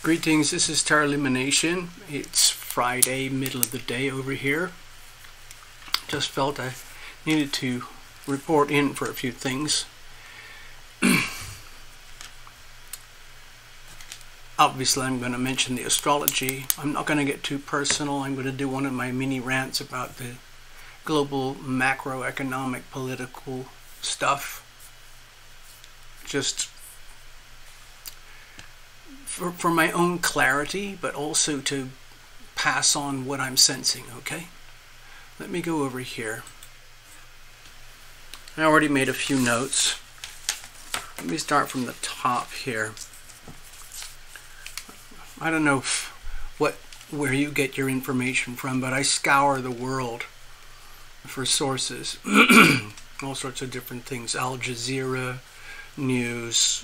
Greetings, this is Star Illumination. It's Friday, middle of the day over here. Just felt I needed to report in for a few things. Obviously, I'm going to mention the astrology. I'm not going to get too personal. I'm going to do one of my mini rants about the global macroeconomic political stuff. Just for my own clarity, but also to pass on what I'm sensing, okay? Let me go over here. I already made a few notes. Let me start from the top here. I don't know where you get your information from, but I scour the world for sources. All sorts of different things. Al Jazeera news,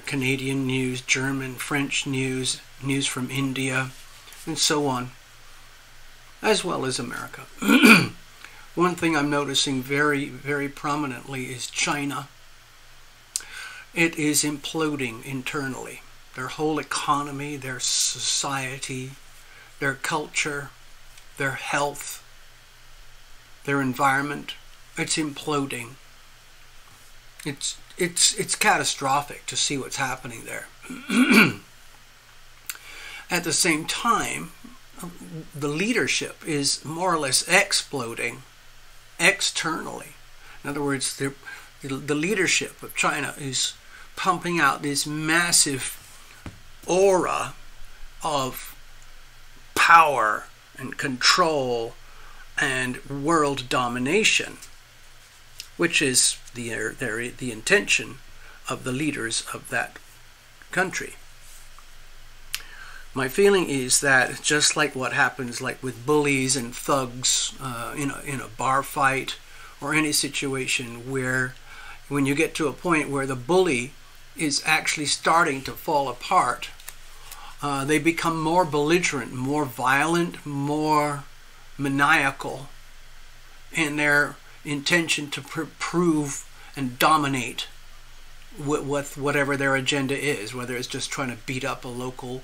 Canadian news, German, French news, news from India, and so on, as well as America. One thing I'm noticing very, very prominently is China. It is imploding internally. Their whole economy, their society, their culture, their health, their environment, it's imploding. It's catastrophic to see what's happening there. At the same time, the leadership is more or less exploding externally. In other words, the leadership of China is pumping out this massive aura of power and control and world domination, which is the intention of the leaders of that country. My feeling is that just like what happens like with bullies and thugs in a bar fight or any situation where when you get to a point where the bully is actually starting to fall apart, they become more belligerent, more violent, more maniacal in their intention to prove and dominate with whatever their agenda is, whether it's just trying to beat up a local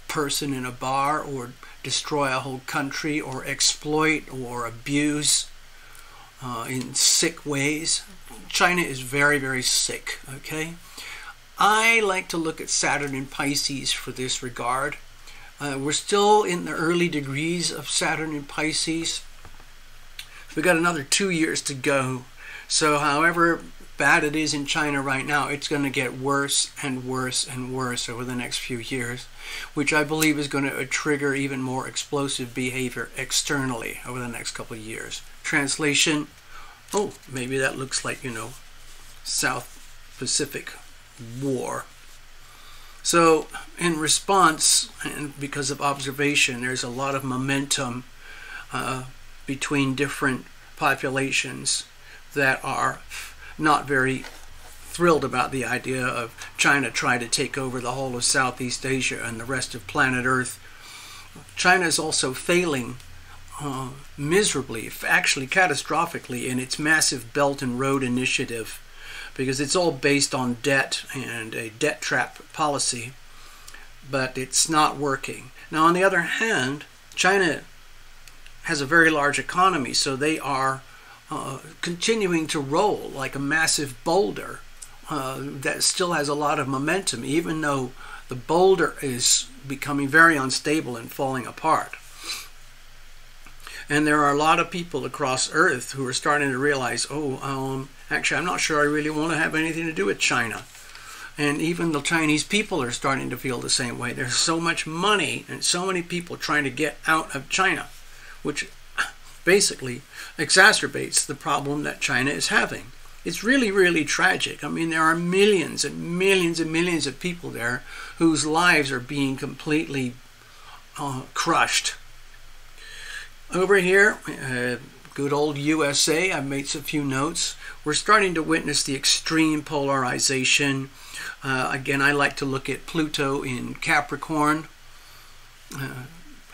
person in a bar or destroy a whole country or exploit or abuse in sick ways. China is very, very sick, okay? I like to look at Saturn in Pisces for this regard. We're still in the early degrees of Saturn in Pisces. We've got another 2 years to go. So however bad it is in China right now, it's going to get worse and worse and worse over the next few years, which I believe is going to trigger even more explosive behavior externally over the next couple of years. Translation, oh, maybe that looks like, South Pacific War. So in response, and because of observation, there's a lot of momentum between different populations that are not very thrilled about the idea of China trying to take over the whole of Southeast Asia and the rest of planet Earth. China is also failing miserably, actually catastrophically, in its massive Belt and Road Initiative, because it's all based on debt and a debt trap policy, but it's not working. Now, on the other hand, China has a very large economy, so they are continuing to roll like a massive boulder that still has a lot of momentum, even though the boulder is becoming very unstable and falling apart. And there are a lot of people across Earth who are starting to realize, actually, I'm not sure I really want to have anything to do with China. And even the Chinese people are starting to feel the same way. There's so much money and so many people trying to get out of China, which basically exacerbates the problem that China is having. It's really, really tragic. I mean, there are millions and millions and millions of people there whose lives are being completely crushed. Over here, good old USA, I've made a few notes. We're starting to witness the extreme polarization. Again, I like to look at Pluto in Capricorn.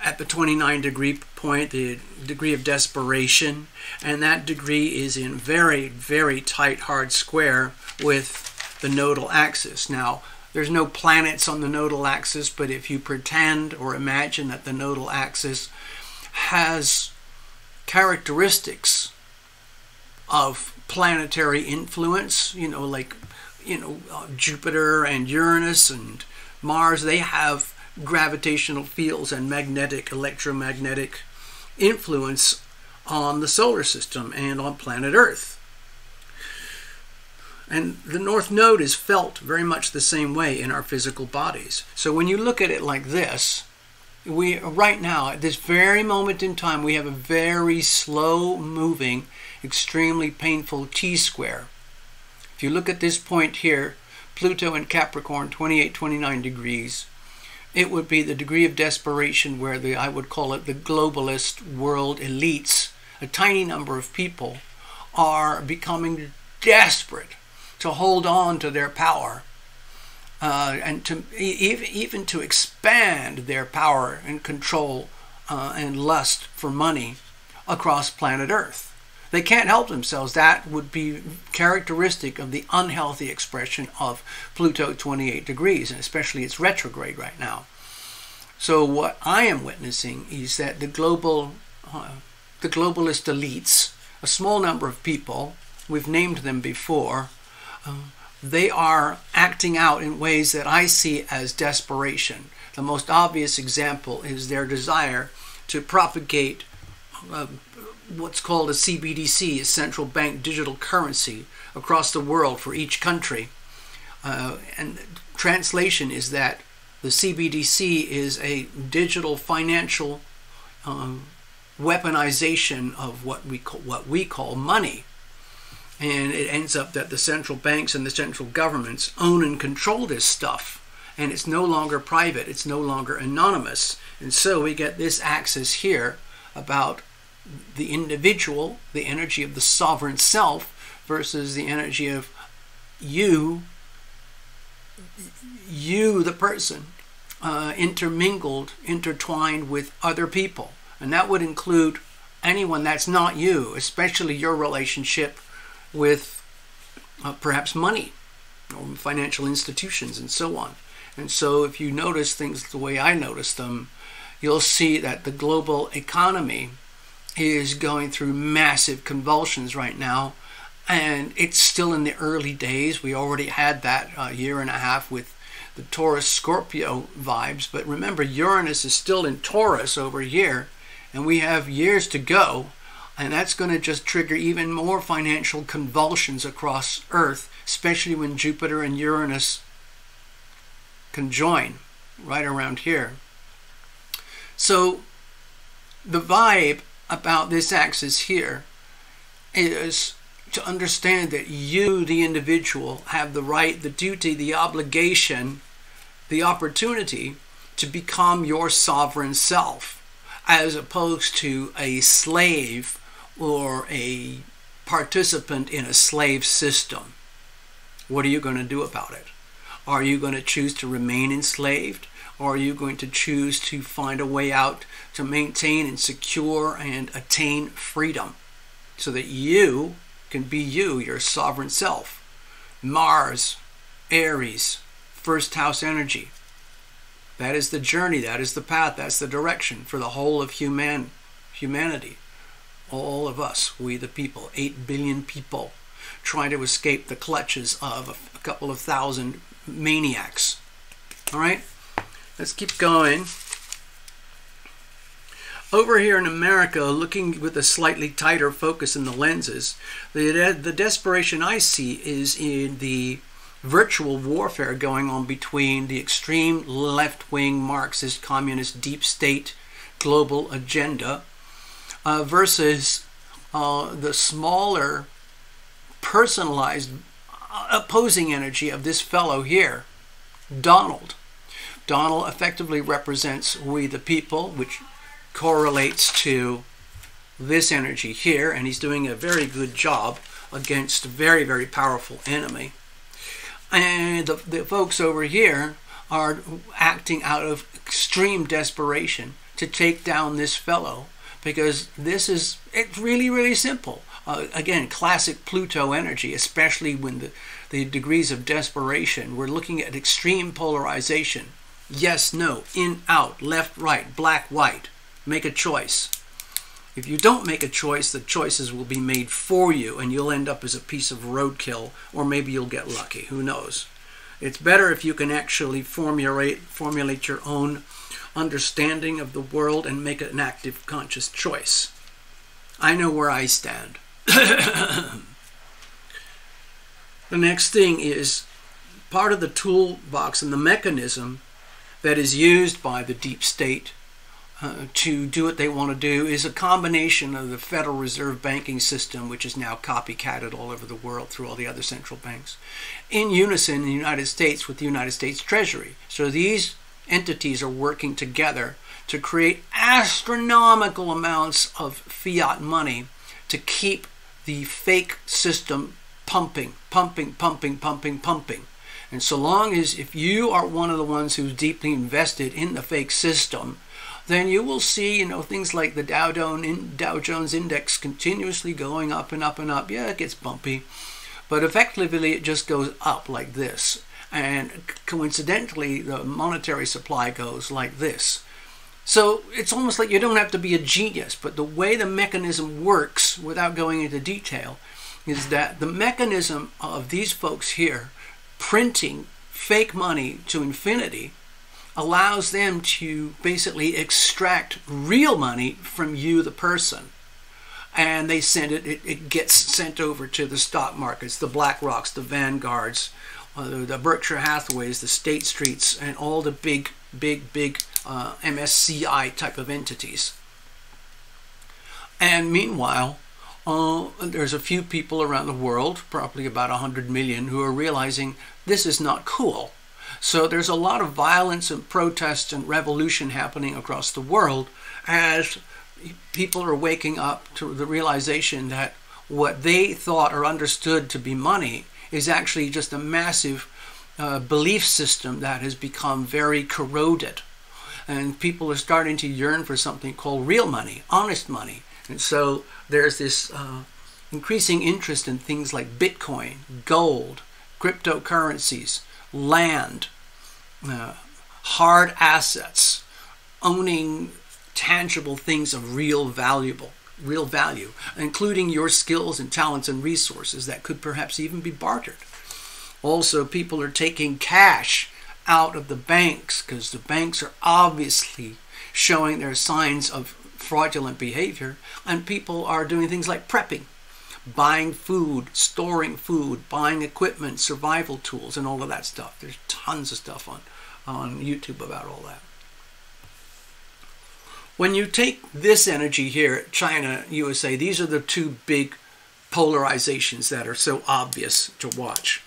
At the 29-degree point, the degree of desperation, and that degree is in very, very tight, hard square with the nodal axis. Now, There's no planets on the nodal axis, but if you pretend or imagine that the nodal axis has characteristics of planetary influence, like Jupiter and Uranus and Mars, they have gravitational fields and magnetic, electromagnetic influence on the solar system and on planet Earth. And the North Node is felt very much the same way in our physical bodies. So when you look at it like this, right now, at this very moment in time, we have a very slow-moving, extremely painful T-square. If you look at this point here, Pluto in Capricorn, 28, 29 degrees, it would be the degree of desperation where I would call it the globalist world elites, a tiny number of people, are becoming desperate to hold on to their power and to even to expand their power and control and lust for money across planet Earth. They can't help themselves. That would be characteristic of the unhealthy expression of Pluto 28 degrees, and especially its retrograde right now. So what I am witnessing is that the globalist elites, a small number of people, we've named them before, they are acting out in ways that I see as desperation. The most obvious example is their desire to propagate what's called a CBDC, a central bank digital currency, across the world for each country. And translation is that the CBDC is a digital financial weaponization of what we call money. And it ends up that the central banks and the central governments own and control this stuff. And it's no longer private, it's no longer anonymous. And so we get this axis here about the individual, the energy of the sovereign self, versus the energy of you, the person, intermingled, intertwined with other people. And that would include anyone that's not you, especially your relationship with perhaps money or financial institutions and so on. And so if you notice things the way I notice them, you'll see that the global economy is going through massive convulsions right now, and it's still in the early days. We already had that year and a half with the Taurus-Scorpio vibes, but remember, Uranus is still in Taurus over here, and we have years to go. And that's going to just trigger even more financial convulsions across Earth, especially when Jupiter and Uranus conjoin right around here. So the vibe about this axis here is to understand that you, the individual, have the right, the duty, the obligation, the opportunity to become your sovereign self, as opposed to a slave or a participant in a slave system. What are you going to do about it? Are you going to choose to remain enslaved? Or are you going to choose to find a way out to maintain and secure and attain freedom so that you can be you, your sovereign self? Mars, Aries, first house energy. That is the journey, that is the path, that's the direction for the whole of humanity. All of us, we the people, 8 billion people, trying to escape the clutches of a couple of thousand maniacs. All right, let's keep going. Over here in America, looking with a slightly tighter focus in the lenses, the desperation I see is in the virtual warfare going on between the extreme left-wing Marxist, communist, deep state global agenda versus the smaller, personalized, opposing energy of this fellow here, Donald. Donald effectively represents we the people, which correlates to this energy here, and he's doing a very good job against a very, very powerful enemy. And the folks over here are acting out of extreme desperation to take down this fellow, because it's really, really simple. Again, classic Pluto energy, especially when the the degrees of desperation. We're looking at extreme polarization. Yes, no, in, out, left, right, black, white. Make a choice. If you don't make a choice, the choices will be made for you, and you'll end up as a piece of roadkill, or maybe you'll get lucky. Who knows? It's better if you can actually formulate your own understanding of the world and make an active, conscious choice. I know where I stand. The next thing is part of the toolbox and the mechanism that is used by the deep state to do what they want to do is a combination of the Federal Reserve banking system, which is now copycatted all over the world through all the other central banks, in unison in the United States with the United States Treasury. So these entities are working together to create astronomical amounts of fiat money to keep the fake system pumping. And so long as if you are one of the ones who's deeply invested in the fake system, then you will see, things like the Dow Jones Index continuously going up and up and up. Yeah, it gets bumpy, but effectively it just goes up like this. And coincidentally, the monetary supply goes like this. So it's almost like you don't have to be a genius, but the way the mechanism works, without going into detail, is that the mechanism of these folks here printing fake money to infinity allows them to basically extract real money from you, the person. And they send it gets sent over to the stock markets, the BlackRocks, the Vanguards, the Berkshire Hathaways, the State Streets, and all the big MSCI type of entities. And meanwhile, there's a few people around the world, probably about 100 million, who are realizing this is not cool. So there's a lot of violence and protest and revolution happening across the world as people are waking up to the realization that what they thought or understood to be money is actually just a massive belief system that has become very corroded. And people are starting to yearn for something called real money, honest money. And so there's this increasing interest in things like Bitcoin, gold, cryptocurrencies, land, hard assets, owning tangible things of real value, including your skills and talents and resources that could perhaps even be bartered. Also, people are taking cash out of the banks because the banks are obviously showing their signs of fraudulent behavior, and people are doing things like prepping, buying food, storing food, buying equipment, survival tools, and all of that stuff. There's tons of stuff on YouTube about all that. When you take this energy here, China, USA, these are the two big polarizations that are so obvious to watch.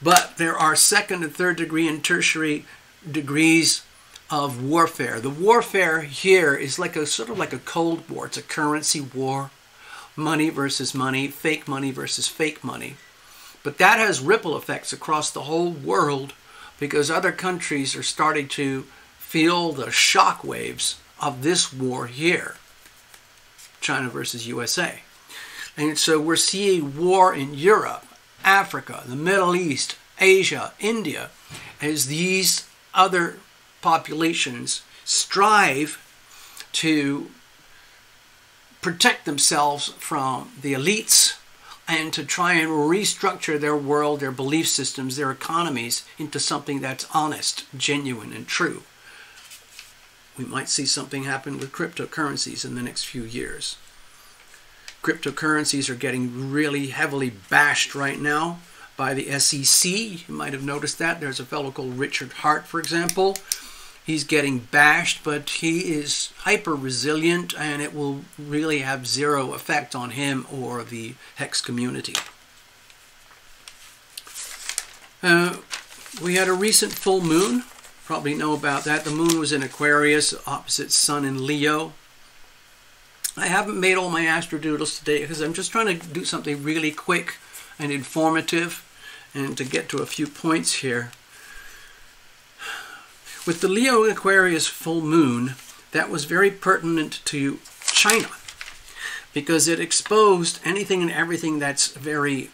But there are second and third degree and tertiary degrees of warfare. The warfare here is like sort of like a Cold War. It's a currency war, money versus money, fake money versus fake money. But that has ripple effects across the whole world because other countries are starting to feel the shock waves of this war here, China versus USA. And so we're seeing war in Europe, Africa, the Middle East, Asia, India, as these other populations strive to protect themselves from the elites and to try and restructure their world, their belief systems, their economies into something that's honest, genuine, and true. We might see something happen with cryptocurrencies in the next few years. Cryptocurrencies are getting really heavily bashed right now by the SEC. You might have noticed that. There's a fellow called Richard Hart, for example. He's getting bashed, but he is hyper resilient, and it will really have zero effect on him or the Hex community. We had a recent full moon. Probably know about that. The moon was in Aquarius, opposite Sun in Leo. I haven't made all my astrodoodles today because I'm just trying to do something really quick and informative and to get to a few points here. With the Leo Aquarius full moon, that was very pertinent to China because it exposed anything and everything that's very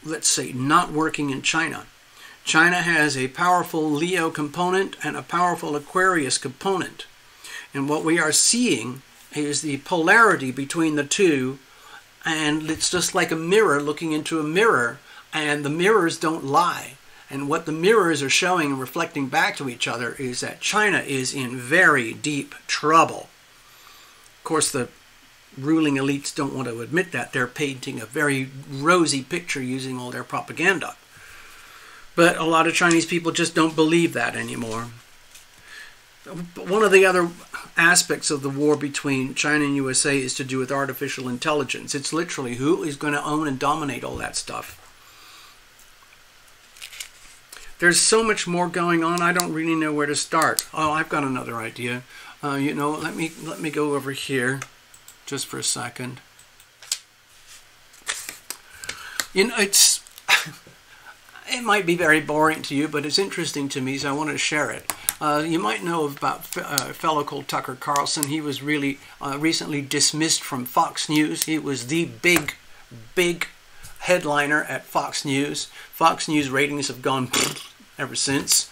let's say, not working in China. China has a powerful Leo component and a powerful Aquarius component. And what we are seeing is the polarity between the two, and it's just like a mirror looking into a mirror, and the mirrors don't lie. And what the mirrors are showing and reflecting back to each other is that China is in very deep trouble. Of course, the ruling elites don't want to admit that. They're painting a very rosy picture using all their propaganda. But a lot of Chinese people just don't believe that anymore. One of the other aspects of the war between China and USA is to do with artificial intelligence. It's literally who is going to own and dominate all that stuff. There's so much more going on, I don't really know where to start. Oh, I've got another idea. Let me go over here just for a second. It might be very boring to you, but it's interesting to me, so I want to share it. You might know about a fellow called Tucker Carlson. He was really recently dismissed from Fox News. He was the big headliner at Fox News. Fox News ratings have gone ever since.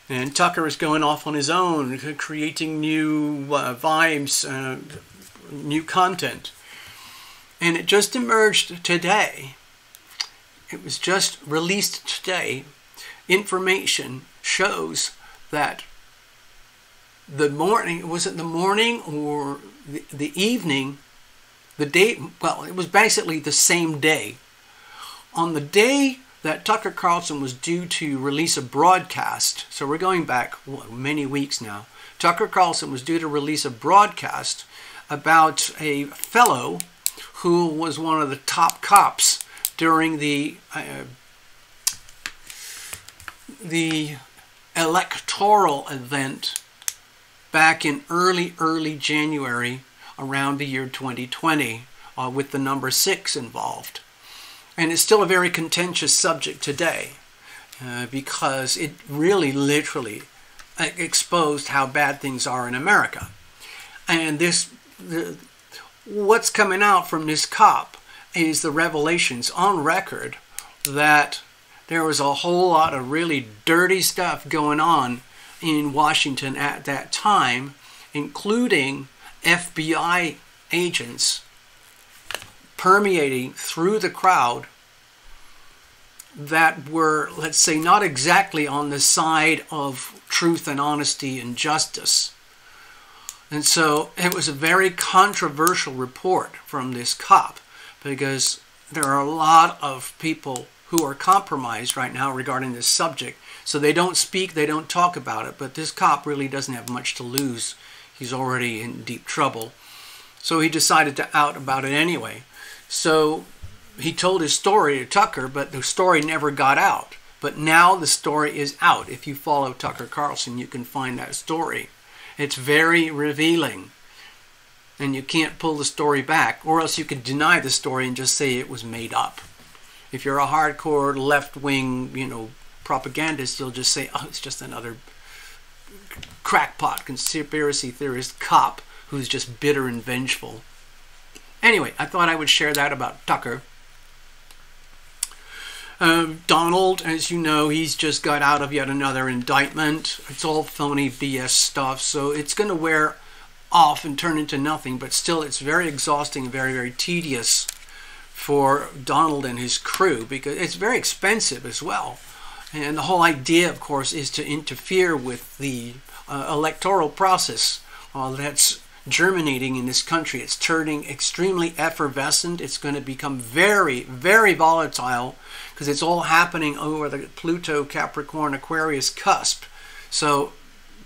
And Tucker is going off on his own, creating new vibes, new content. And it just emerged today. It was just released today. Information shows that the morning, was it the morning or the evening, the day, well, it was basically the same day. On the day that Tucker Carlson was due to release a broadcast, so we're going back many weeks now, Tucker Carlson was due to release a broadcast about a fellow who was one of the top cops during the electoral event back in early January around the year 2020 with the number 6 involved. And it's still a very contentious subject today because it really literally exposed how bad things are in America. And what's coming out from this cop is the revelations on record that there was a whole lot of really dirty stuff going on in Washington at that time, including FBI agents permeating through the crowd that were, let's say, not exactly on the side of truth and honesty and justice. And so it was a very controversial report from this cop, because there are a lot of people who are compromised right now regarding this subject. So they don't speak, they don't talk about it, but this cop really doesn't have much to lose. He's already in deep trouble. So he decided to out about it anyway. So he told his story to Tucker, but the story never got out. But now the story is out. If you follow Tucker Carlson, you can find that story. It's very revealing. And you can't pull the story back, or else you can deny the story and just say it was made up. If you're a hardcore left-wing, propagandist, you'll just say, oh, it's just another crackpot conspiracy theorist cop who's just bitter and vengeful. Anyway, I thought I would share that about Tucker. Donald, as you know, he's just got out of yet another indictment. It's all phony BS stuff, so it's going to wear off and turn into nothing, but still it's very exhausting and very, very tedious for Donald and his crew, because it's very expensive as well. And the whole idea, of course, is to interfere with the electoral process that's germinating in this country. It's turning extremely effervescent. It's going to become very, very volatile because it's all happening over the Pluto, Capricorn, Aquarius cusp. So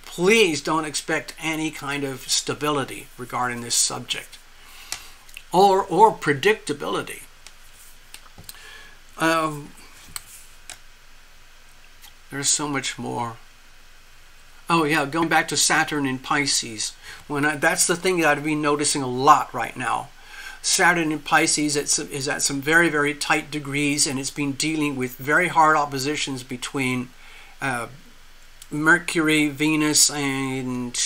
please don't expect any kind of stability regarding this subject or predictability. There's so much more. Oh yeah, going back to Saturn in Pisces. That's the thing that I've been noticing a lot right now. Saturn in Pisces is at some very, very tight degrees, and it's been dealing with very hard oppositions between Mercury, Venus, and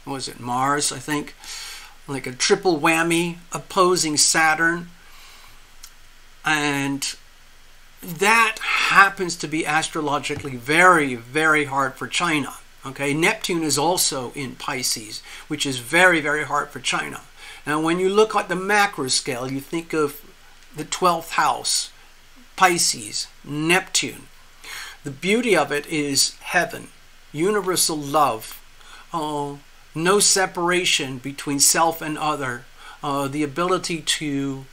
what was it, Mars, I think. Like a triple whammy opposing Saturn. And that happens to be astrologically very, very hard for China. Okay, Neptune is also in Pisces, which is very, very hard for China. Now, when you look at the macro scale, you think of the 12th house, Pisces, Neptune. The beauty of it is heaven, universal love, no separation between self and other, the ability to,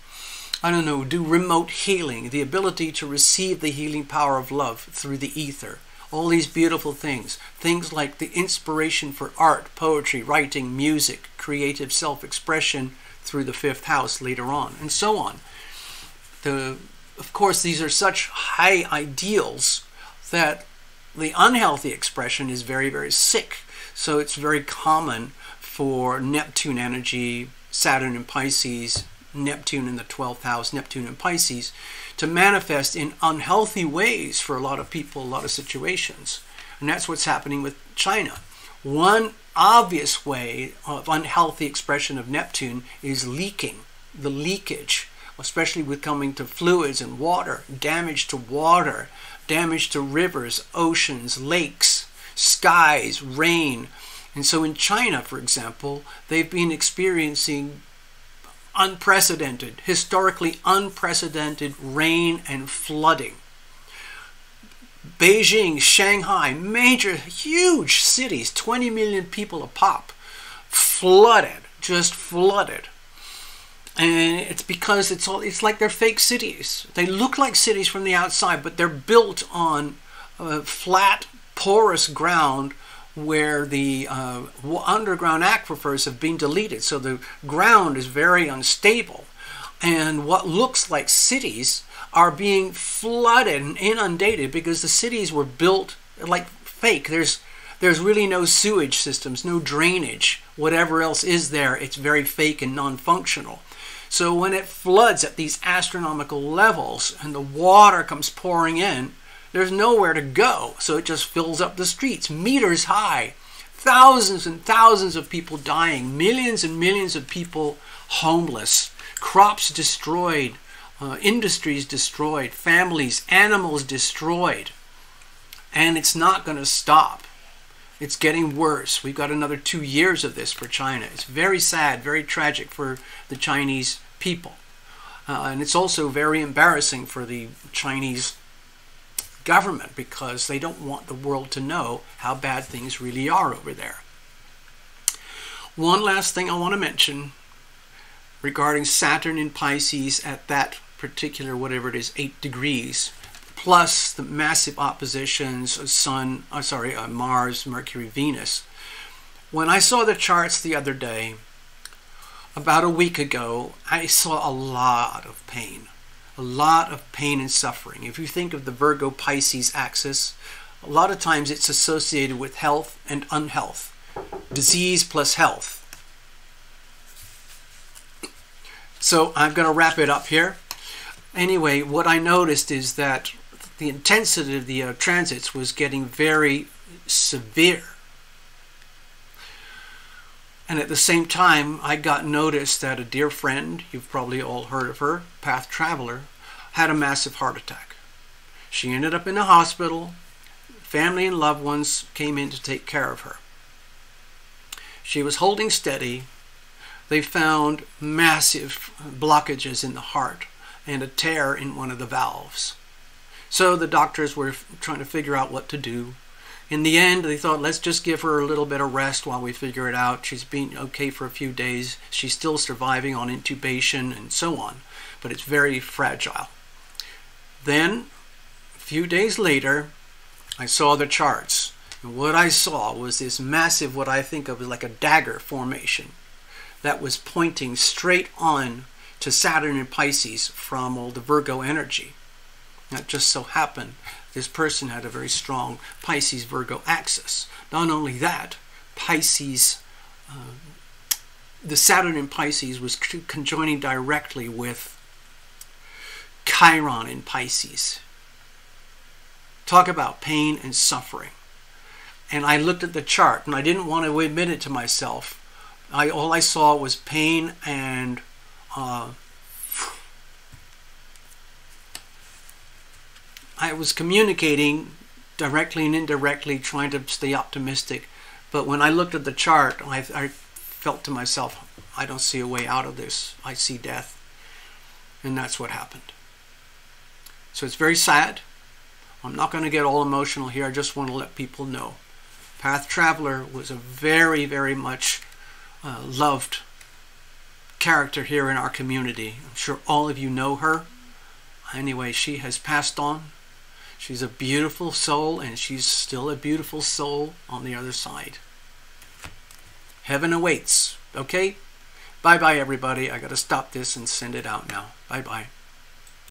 do remote healing, the ability to receive the healing power of love through the ether. All these beautiful things. Things like the inspiration for art, poetry, writing, music, creative self-expression through the 5th house later on, and so on. Of course, these are such high ideals that the unhealthy expression is very, very sick. So it's very common for Neptune energy, Saturn in Pisces, Neptune in the 12th house, Neptune in Pisces, to manifest in unhealthy ways for a lot of people, a lot of situations. And that's what's happening with China. One obvious way of unhealthy expression of Neptune is leaking, the leakage, especially with coming to fluids and water, damage to rivers, oceans, lakes, skies, rain. And so in China, for example, they've been experiencing historically unprecedented rain and flooding. Beijing, Shanghai, major, huge cities, 20 million people a pop, just flooded. And it's because it's like they're fake cities. They look like cities from the outside, but they're built on flat, porous ground where the underground aquifers have been deleted. So the ground is very unstable. And what looks like cities are being flooded and inundated because the cities were built like fake. There's really no sewage systems, no drainage. Whatever else is there, it's very fake and non-functional. So when it floods at these astronomical levels and the water comes pouring in, there's nowhere to go. So it just fills up the streets, meters high, thousands and thousands of people dying, millions and millions of people homeless, crops destroyed, industries destroyed, families, animals destroyed. And it's not going to stop. It's getting worse. We've got another 2 years of this for China. It's very sad, very tragic for the Chinese people. And it's also very embarrassing for the Chinese government because they don't want the world to know how bad things really are over there. One last thing I want to mention regarding Saturn in Pisces at that particular, whatever it is, 8 degrees, plus the massive oppositions of Mars, Mercury, Venus. When I saw the charts the other day, about a week ago, I saw a lot of pain and suffering. If you think of the Virgo-Pisces axis, a lot of times it's associated with health and unhealth, disease plus health. So I'm going to wrap it up here. Anyway, what I noticed is that the intensity of the transits was getting very severe. And at the same time, I got notice that a dear friend, you've probably all heard of her, Path Traveler, had a massive heart attack. She ended up in a hospital. Family and loved ones came in to take care of her. She was holding steady. They found massive blockages in the heart and a tear in one of the valves. So the doctors were trying to figure out what to do. In the end, they thought, let's just give her a little bit of rest while we figure it out. She's been okay for a few days. She's still surviving on intubation and so on, but it's very fragile. Then, a few days later, I saw the charts. And what I saw was this massive, what I think of as like a dagger formation that was pointing straight on to Saturn and Pisces from all the Virgo energy. That just so happened this person had a very strong Pisces-Virgo axis. Not only that, Pisces, the Saturn in Pisces was conjoining directly with Chiron in Pisces. Talk about pain and suffering. And I looked at the chart, and I didn't want to admit it to myself. All I saw was pain and I was communicating directly and indirectly, trying to stay optimistic. But when I looked at the chart, I felt to myself, I don't see a way out of this. I see death. And that's what happened. So it's very sad. I'm not going to get all emotional here. I just want to let people know. Path Traveler was a very, very much loved character here in our community. I'm sure all of you know her. Anyway, she has passed on. She's a beautiful soul, and she's still a beautiful soul on the other side. Heaven awaits. Okay? Bye-bye, everybody. I got to stop this and send it out now. Bye-bye.